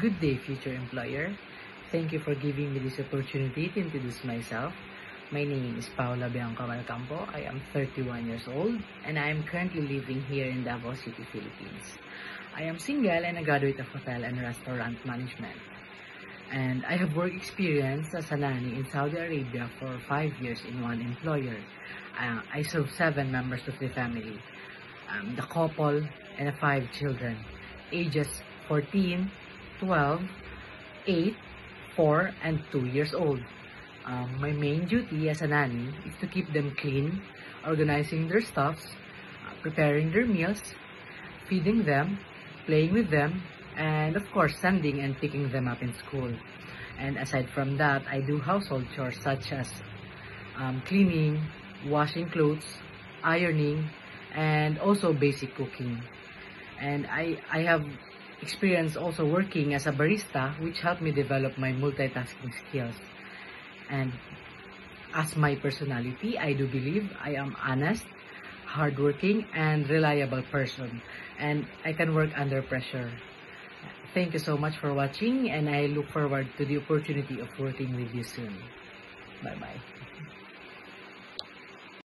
Good day, future employer. Thank you for giving me this opportunity to introduce myself. My name is Paula Bianca Malcampo. I am 31 years old and I am currently living here in Davao City, Philippines. I am single and a graduate of hotel and restaurant management. And I have work experience as a nanny in Saudi Arabia for 5 years in one employer. I serve 7 members of the family, the couple and 5 children, ages 14, 12, 8, 4, and 2 years old. My main duty as a nanny is to keep them clean, organizing their stuffs, preparing their meals, feeding them, playing with them, and of course sending and picking them up in school. And aside from that, I do household chores such as cleaning, washing clothes, ironing, and also basic cooking. And I have experience also working as a barista, which helped me develop my multitasking skills. And as my personality, I do believe I am honest, hardworking, and reliable person, and I can work under pressure. Thank you so much for watching, and I look forward to the opportunity of working with you soon. Bye-bye.